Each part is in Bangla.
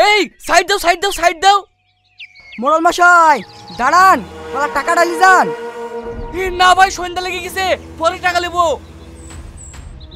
এই সাইড দাও সাইড দাও সাইড দাও। মোড়ল মশাই দাঁড়ান, ওরা টাকা ডালি যান। না ভাই সন্ধ্যা লেগে গেছে, পরে টাকা নেবো।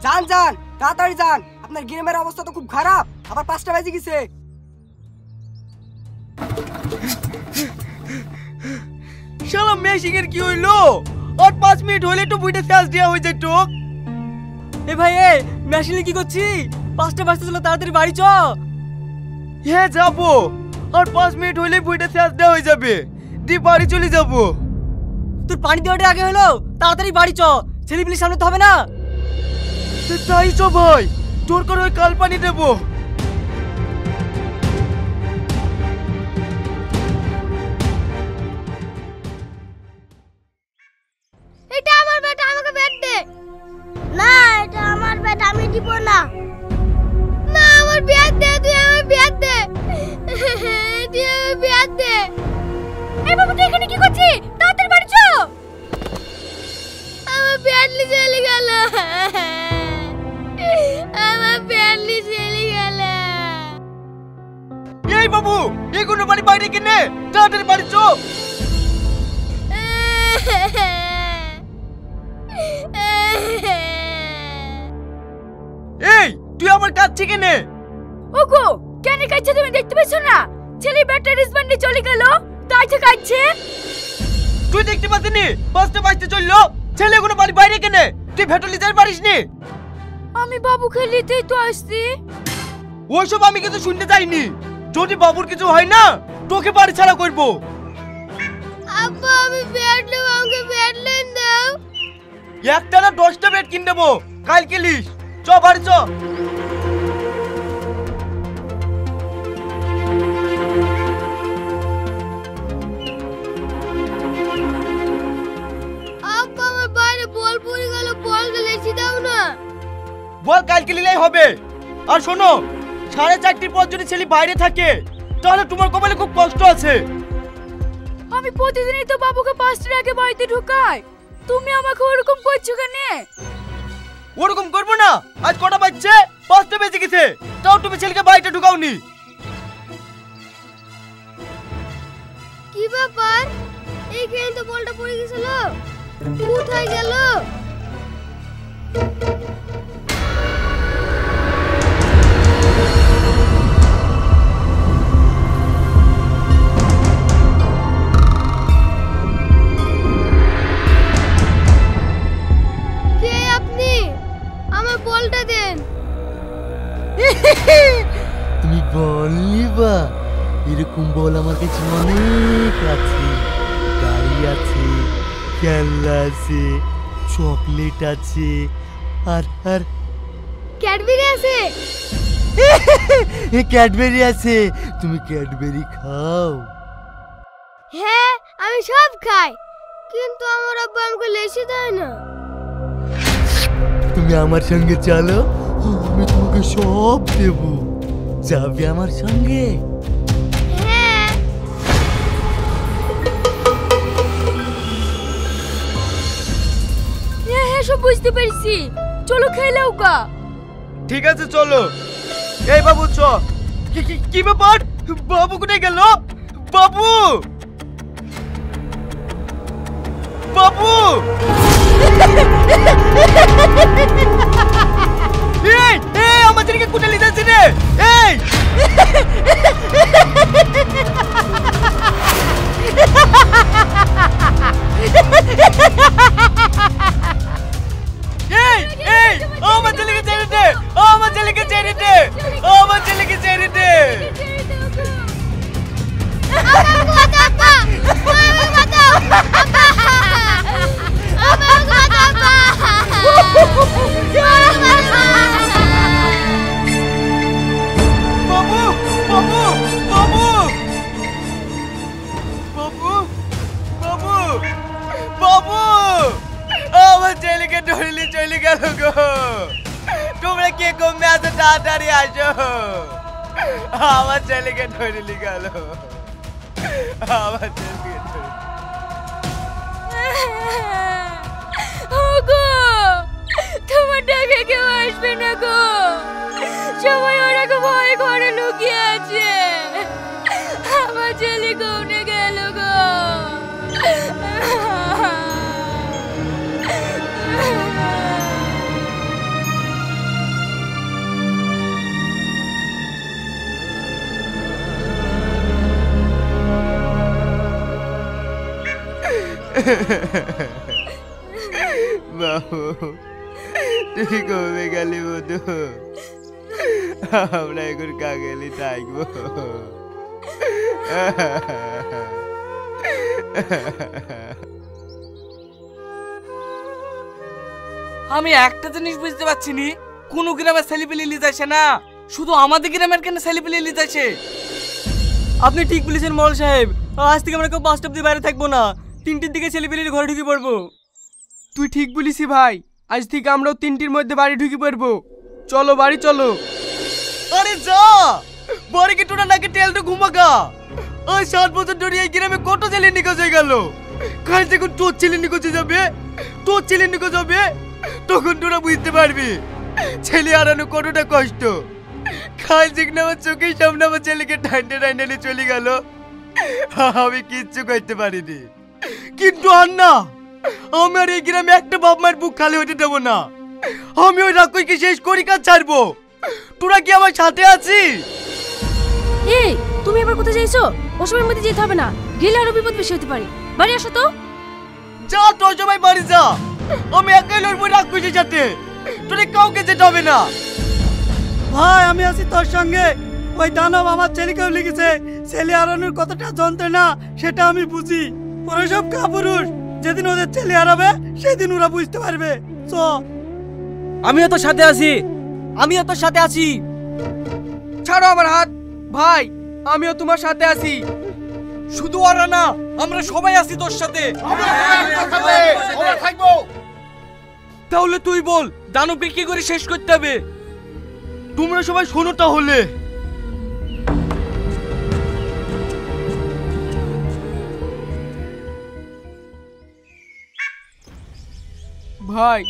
যান যান তাড়াতাড়ি যান, আপনার গ্রামের অবস্থা তো খুব খারাপ, আবার 5টা বাজে গেছে। শালা মেশিনের কি হইলো? আর 5 মিনিট হইলে তো বুইটা চার্জ দেওয়া হয়ে যায় তো। এ ভাই এ মেশিনে কি করছি? 5টা বাজতে চলো, তাড়াতাড়ি বাড়ি চ। হ্যাঁ যাবো, আর 5 মিনিট হইলে বুইটা চার্জ দেওয়া হয়ে যাবে, দি বাড়ি চলে যাবো। তোর পানি দেওয়াটা আগে হলো, তাড়াতাড়ি বাড়ি চ, ছেলেপিলির সামনে তো হবে না। তাই চ ভাই, তোর করে ওই কাল পানি দেবো। এটা আমার ব্যাট, আমাকে ব্যাট দে। না এটা আমার ব্যাট, আমি দিব না। না আমার ব্যাট দে, তুই আমার ব্যাট দে। তুই আমার ব্যাট দে। এই বাবু তুই এখানে কি করছিস? তাড়াতাড়ি বাড়ি চ। আমার ব্যাট নিয়ে চলে গেল, আমার ব্যাট নিয়ে চলে গেল। এই বাবু এগুলো বাড়ি বাইরে কিনে, তাড়াতাড়ি বাড়ি চ। এই তুই আমার কাছ থেকে নে। ওগো কেন কাছে তুমি দেখতে পাচ্ছ না? ছেলে ব্যাটটা রিসবন্ড নিয়ে চলে গেল, তাই তো কাছে। তুই দেখতে পাচ্ছিস? 5টা বাজতে চললো, ছেলেগুলো বাড়ি বাইরে কিনে, তুই ভেটলি যাই পারিস নি? আমি বাবুকে নিতেই তো আসছি। ওইসব আমি কিছু শুনতে চাইনি, যদি বাবুর কিছু হয় না তোকে বাড়ি ছাড়া করবো। আব্বা আমি ব্যাট নেব, আমাকে ব্যাট লেন দাও। একটা না 10টা ব্যাট কিনে দেবো, কাল কিলিস। চ বাড়ি চ। আব্বা আমার বাইরে বল পড়ে গেল, বলটা লেসি দাও না। বল কাল কিলিলেই হবে। আর শোনো, 4:30 পর যদি ছেলে বাইরে থাকে তাহলে তোমার কপালে খুব কষ্ট আছে। আমি প্রতিদিনই তো বাবুকে 5টার আগে বাড়িতে ঢুকাই, তুমি আমাকে ওরকম করছো কেন? ওরকম করবো না। আজ কটা বাজছে? 5টা বেজে গেছে, তাও তুমি ছেলেকে বাড়িতে ঢুকাওনি। কি ব্যাপার? এইখানে তো বলটা পড়ে গেছিল, কোথায় গেল? কে আপনি? আমার বলটা দেন। তুমি বল নিবা? এরকম বল আমার কাছে অনেক আছে, গাড়ি আছে, খেলনা আছে, চকলেট আছে, আর আর ক্যাডবেরি আছে। ক্যাডবেরি আছে। তুমি ক্যাডবেরি খাও? হ্যাঁ আমি সব খাই, কিন্তু আমার আব্বা আমাকে লেসি দেয় না। তুমি আমার সঙ্গে চলো, আমি তোমাকে সব দেব। যাবে আমার সঙ্গে? হ্যাঁ। হ্যাঁ হ্যাঁ সব বুঝতে পেরেছি, চলো খেলেও গা। ঠিক আছে চলো। এই বাবু চ। কি ব্যাপার? বাবু কোথায় গেল? বাবু বাবু এই এই আমার ছেলেকে কোথায় নিয়ে যাচ্ছি রে? এই এই এই আমার ছেলেকে ছেড়ে দে, আমার ছেলেকে ছেড়ে দে, আমার ছেলেকে ছেড়ে দে। বাবু বাবু বাবু বাবু বাবু বাবু আমার ছেলেকে ধরলি চলে গেল গো। তোমরা কে কমে এত তাড়াতাড়ি আসো? আমার ছেলেকে ধরলি গেল, আমার ছেলেকে ধরলি। ওগো তোমার ডাকে কেউ আসবে না গো, সবাই ওরা ভয় ঘরে লুকিয়ে আছে। বাবু তুই কবে গেলি বধু? আমরা এখন কাগেলি থাকবো। আমি একটা জিনিস বুঝতে পারছি নি, কোন গ্রামের ছেলেপিলে লিজ আসে না, শুধু আমাদের গ্রামের কেন ছেলেপিলে লিজ আসে? আপনি ঠিক বলেছেন মল সাহেব, আজ থেকে আমরা কেউ 5টা অবধি বাইরে থাকবো না, 3টির দিকে ছেলেপিলের ঘরে ঢুকে পড়বো। তুই ঠিক বলিস ভাই, আজ থেকে আমরাও 3টির মধ্যে বাড়ি ঢুকে পড়বো। চলো বাড়ি চলো। আরে যা বাড়ি কি টোনা নাকি তেলটা ঘুমাকা। ওই 7 বছর ধরে এই গ্রামে কত ছেলে নিখোঁজ হয়ে গেল, কাল যখন তোর ছেলে নিখোঁজ যাবে, তোর ছেলে নিখোঁজ হবে, তখন তোরা বুঝতে পারবি ছেলে হারানো কতটা কষ্ট। কাল যখন আমার চোখের সামনে আমার ছেলেকে টাইনে টাইনে নিয়ে চলে গেল, আমি কিচ্ছু করতে পারিনি। কিন্তু আর না, আমি আর এই গ্রামে একটা বাপ মায়ের বুক খালি হতে দেবো না। আমি ওই রাক্ষসকে শেষ করি কাজ ছাড়বো। তোরা কি আমার সাথে আছিস? এই তুমি এবার কোথায় যাইছো? ওসবের মধ্যে যেতে হবে না, গেলে আরো বিপদ বেশি হতে পারে। বাড়ি আসো তো। যা তোর সবাই বাড়ি যা, আমি একাই লড়বো রাক্ষসের সাথে, তোরে কাউকে যেতে হবে না। ভাই আমি আছি তোর সঙ্গে। ওই দানব আমার ছেলেকেও লিখেছে, ছেলে হারানোর কতটা যন্ত্রণা সেটা আমি বুঝি। ওরা সব কাপুরুষ, যেদিন ওদের ছেলে হারাবে সেদিন ওরা বুঝতে পারবে। চ। আমিও তোর সাথে আছি, আমিও তোর সাথে আছি। ছাড়ো আমার হাত ভাই, আমিও তোমার সাথে আছি। শুধু ওরা না, আমরা সবাই আছি তোর সাথে। তাহলে তুই বল দানবকে কি করে শেষ করতে হবে? তোমরা সবাই শোনো তাহলে। ভাই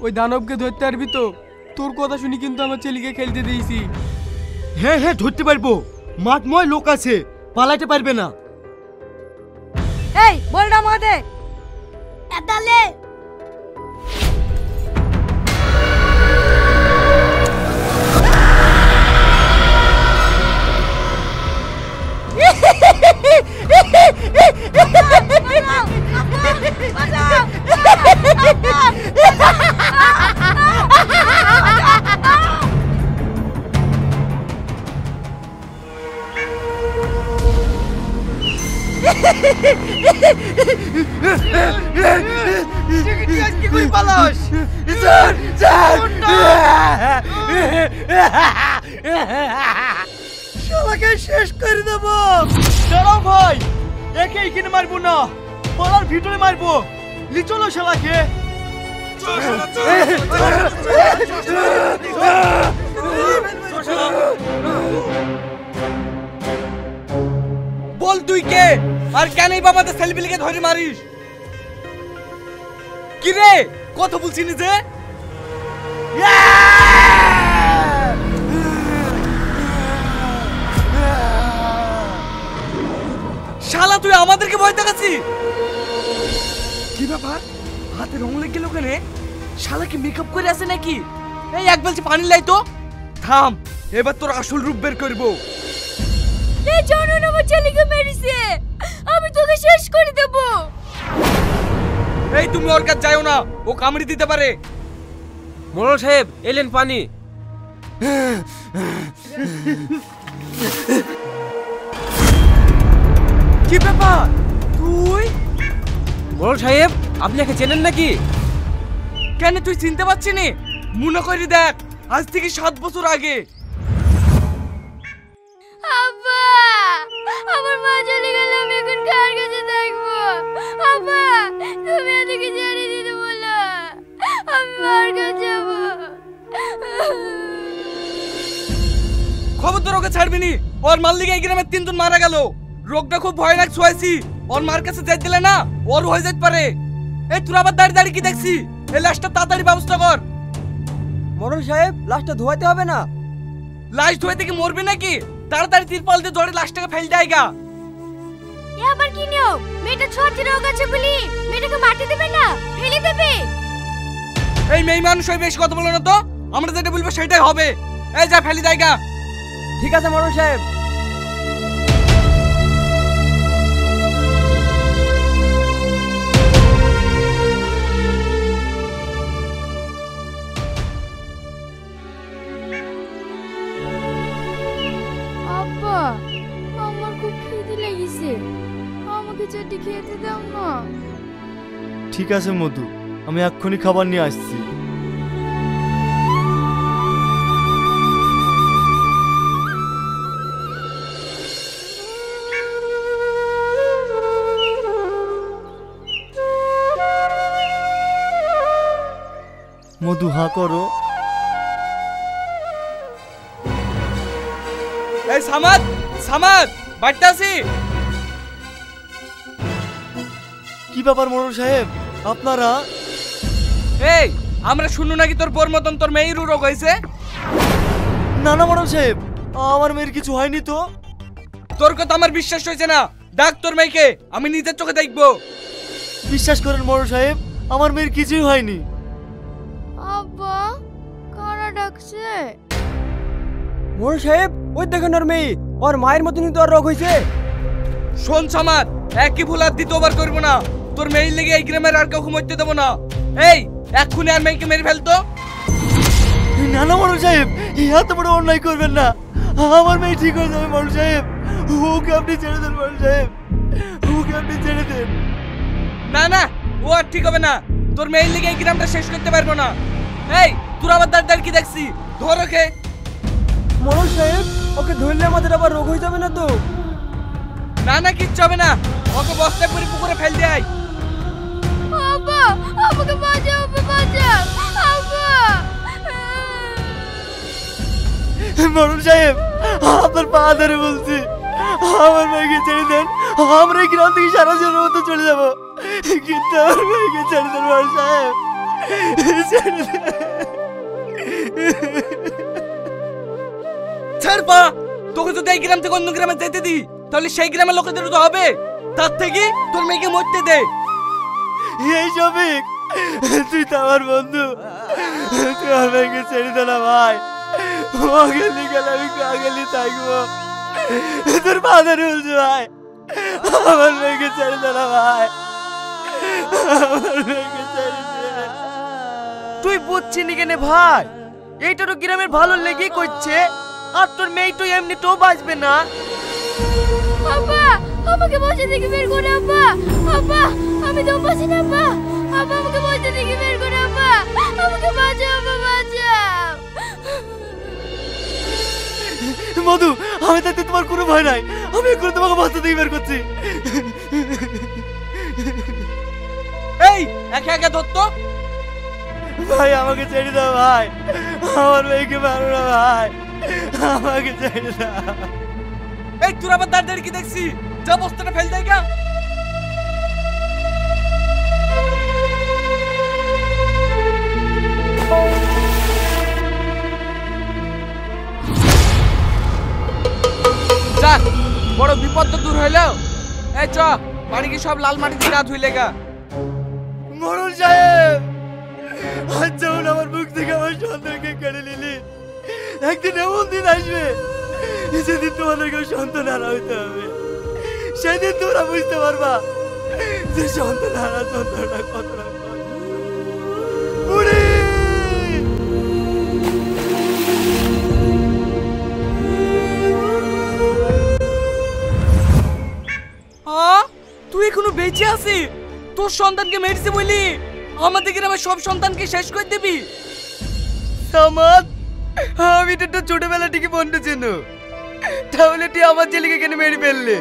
ওই দানবকে ধরতে পারবি তো? তোর কথা শুনি কিন্তু আমার ছেলেকে খেলতে দিয়েছি। হ্যাঁ হ্যাঁ ধরতে পারবো, মাঠময় লোক আছে, পালাতে পারবে না। এই বলটা মাদে এতালে শালাকে শেষ করে দেবো। দাঁড়াও ভাই, একে এখানে মারবো না, পাড়ার ভিতরে মারবো। লি চলো শালাকে। বল তুই কে, আর কেন এই বাবাদের ছেলেপিলেকে ধরে মারিস? কি রে কথা বলছিস যে? শালা তুই আমাদেরকে ভয় দেখাচ্ছি? কি ব্যাপার, হাতে রং লেগে গেল কেন? শালা কি মেকআপ করে আছে নাকি? এই এক বালতি পানি লাই তো। থাম, এবার তোর আসল রূপ বের করবো। এই জানুন আমার ছেলেকে মেরেছে, আমি তোকে শেষ করে দেব। এই তুমি ওর কাছে যাও না, ও কামড়ি দিতে পারে। মোড়ল সাহেব এলেন পানি। কি ব্যাপার তুই? মোড়ল সাহেব আপনি একে চেনেন নাকি? কেন তুই চিনতে পারছিস নি? মনে করি দেখ, আজ থেকে 7 বছর আগে। আব্বা, আমার মা চলে গেল, আমি এখন কার কাছে থাকবো? আব্বা তুমি এদিকে ছেড়ে দিতে বলো, আমি মার কাছে যাবো। খবর তোর ওকে ছাড়বি নি, ওর মার লিগে এই গ্রামের 3 জন মারা গেল। রোগটা খুব ভয়ানক ছুঁয়েছি, ওর মার কাছে যাই দিলে না ওর হয়ে যেতে পারে। এই তোর আবার দাঁড়িয়ে দাঁড়িয়ে কি দেখছি? এই লাশটা তাড়াতাড়ি ব্যবস্থা কর। মোড়ল সাহেব লাশটা ধোয়াতে হবে না? লাশ ধুয়ে থেকে মরবি নাকি? তাড়াতাড়ি তিরপল দিয়ে জড়ে লাশটাকে ফেল দেয়গা। এ আবার কি নিও? মেয়েটা ছোট রোগ আছে বলি মেয়েটাকে মাটি দেবে না, ফেলে দেবে। এই মেয়ে মানুষ হয়ে বেশি কথা বলো না তো, আমরা যেটা বলবো সেটাই হবে। এই যা ফেলি দেয়গা। ঠিক আছে মোড়ল সাহেব। ঠিক আছে মধু, আমি এক্ষুনি খাবার নিয়ে আসছি। মধু হাঁ করো। এই সামাদ, সামাদ, বাড়িতে আছি। কি ব্যাপার মোড়ল সাহেব, আপনারা? এই আমরা শুনু নাকি তোর বোর মতন তোর মেয়েরও রোগ হয়েছে? না না মোড়ল সাহেব, আমার মেয়ের কিছু হয়নি তো। তোর কথা আমার বিশ্বাস হয়েছে না। ডাক তোর মেয়েকে, আমি নিজের চোখে দেখবো। বিশ্বাস করেন মোড়ল সাহেব, আমার মেয়ের কিছুই হয়নি। আব্বা কারা ডাকছে? মোড়ল সাহেব, ওই দেখেন ওর মেয়ে, ওর মায়ের মতনই তো ওর রোগ হয়েছে। শোন সামাদ, একই ভুল আর দ্বিতীয়বার করবো না। তোর মেয়ের লেগে এই গ্রামের আর কাউকে মরতে দেবো না। এই এক্ষুনি আর মেয়েকে মেরে ফেলতো। না না মোড়ল সাহেব, এত বড় অন্যায় করবেন না। আমার মেয়ে ঠিক হয়ে যাবে মোড়ল সাহেব, ওকে আপনি ছেড়ে দেন মোড়ল সাহেব, ওকে আপনি ছেড়ে দেন। না না, ও আর ঠিক হবে না। তোর মেয়ের লেগে এই গ্রামটা শেষ করতে পারবো না। এই তোর আবার দাঁড় কি দেখছি? ধর ওকে। মোড়ল সাহেব, ওকে ধরলে আমাদের আবার রোগ হয়ে যাবে না তো? না না, কিচ্ছু হবে না। ওকে বস্তায় পুরি পুকুরে ফেল দেয়। আব্বা আমাকে বাঁচাও, আব্বা বাঁচাও আব্বা। মোড়ল সাহেব, আপনার পা ধরে বলছি, আমার মেয়েকে ছেড়ে দেন। আমরা এই গ্রাম থেকে সারা জীবনের মতো চলে যাবো, কিন্তু আমার মেয়েকে ছেড়ে দেন মোড়ল সাহেব, ছেড়ে দেন। ছাড় পা। তোকে যদি এই গ্রাম থেকে অন্য গ্রামে যেতে দি, তাহলে সেই গ্রামের লোকেদেরও তো হবে। তার থেকে তোর মেয়েকে মরতে দে। এই শফিক, তুই তো আমার বন্ধু, তুই আমার মেয়েকে ছেড়ে দে না ভাই। ওকে লিখে আমি কাগেলি থাকবো, তোর পা ধরে বলছি ভাই, আমার মেয়েকে ছেড়ে দে না ভাই, আমার মেয়েকে ছেড়ে দে। তুই বুঝছি নি কেনে ভাই? এইটা তো গ্রামের ভালো লেগে করছে, আর তোর মেয়ে তো এমনি তো বাঁচবে না। আব্বা আমাকে বসে থেকে বের করে আব্বা। আব্বা আমি তো বসে না আব্বা। আব্বা আমাকে বসে থেকে বের করে আব্বা। আমাকে বাঁচাও আব্বা, বাঁচাও। মধু, আমি থাকতে তোমার কোনো ভয় নাই, আমি এখন তোমাকে বাঁচতে থেকে বের করছি। এই একা একা ধরতো। ভাই আমাকে ছেড়ে দাও ভাই, আমার মেয়েকে মারো না ভাই, আমাকে ছেড়ে দাও। এই তোর আবার দাঁড় কি দেখছি? যা বস্তাটা ফেল দেয় গা। যাক, বড় বিপদ তো দূর হইলো। এই চ, বাড়ি কি সব লাল মাটি দিয়ে গা ধুইলে গা। মোড়ল সাহেব, আজ যেমন আমার মুখ থেকে আমার সন্তানকে কেড়ে নিলি, একদিন এমন দিন আসবে যেদিন তোমাদেরকে সন্তান হারা হইতে হবে। সেদিন তোমরা বুঝতে পারবা যে সন্তান হারা যন্ত্রণা কতটা কষ্ট। বুড়ি! তুই এখনো বেঁচে আছিস? তোর সন্তানকে মেরেছে বলি আমাদের গ্রামের সব সন্তানকে শেষ করে দিবি? সামাদ, আমি তো তোর ছোটবেলা থেকে বন্ধু ছিল, তাহলে তুই আমার ছেলেকে কেন মেরে ফেললে?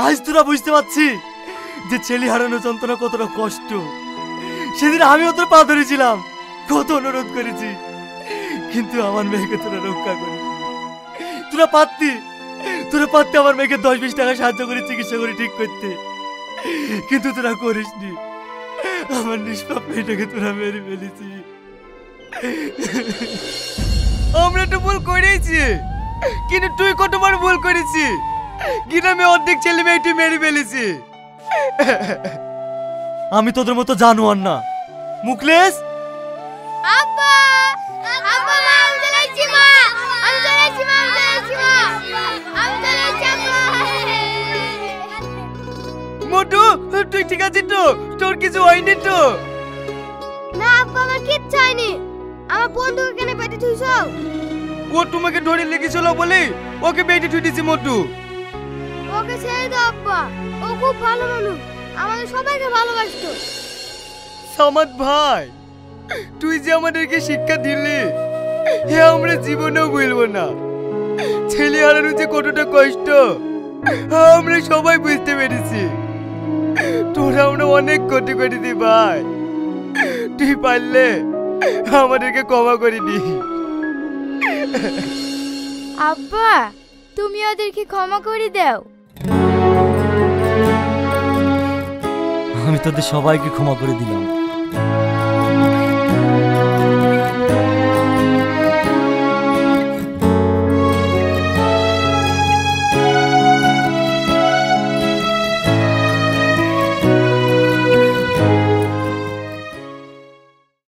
আজ তোরা বুঝতে পারছি যে ছেলে হারানোর যন্ত্রণা কতটা কষ্ট। সেদিন আমিও তোর পা ধরেছিলাম, কত অনুরোধ করেছি, কিন্তু আমার মেয়েকে তোরা রক্ষা করিস। তোরা পারতি আমার মেয়েকে 10-20 টাকা সাহায্য করে চিকিৎসা করে ঠিক করতে, কিন্তু তোরা করিসনি। আমার নিষ্পাপ মেয়েটাকে তোরা মেরে ফেলেছি। আমরা তো ভুল করেছি, কিন্তু তুই কতবার ভুল করেছি? গ্রামে অর্ধেক ছেলে মেয়ে তুই মেরে ফেলেছি। আমি তোদের মতো জানোয়ার না। মুকলেশ, আব্বা আব্বা আমি চলেছি মা, আমি চলেছি মা, আমি চলেছি মা, আমি চলেছি আব্বা। মোটু, তুই ঠিক আছিস তো? তোর কিছু হয়নি তো? না আব্বা আমার কিচ্ছু হয়নি। আমার বন্ধুকে কেন পেটে থুইছো? ও তোমাকে ধরে লেগেছিল বলে ওকে বেটে ঠুটিছি মোটু। ছেড়ে দাও আব্বা, ও খুব ভালো মানুষ, আমাদের সবাইকে ভালোবাসতো। সামাদ ভাই, তুই যে আমাদেরকে শিক্ষা দিলি হে আমরা জীবনেও ভুলবো না। ছেলে হারানো যে কতটা কষ্ট আমরা সবাই বুঝতে পেরেছি। তোরা আমরা অনেক ক্ষতি করেছি ভাই, তুই পারলে আমাদেরকে ক্ষমা করে দি। আব্বা, তুমি ওদেরকে ক্ষমা করে দাও। আমি তোদের সবাইকে ক্ষমা করে দিলাম।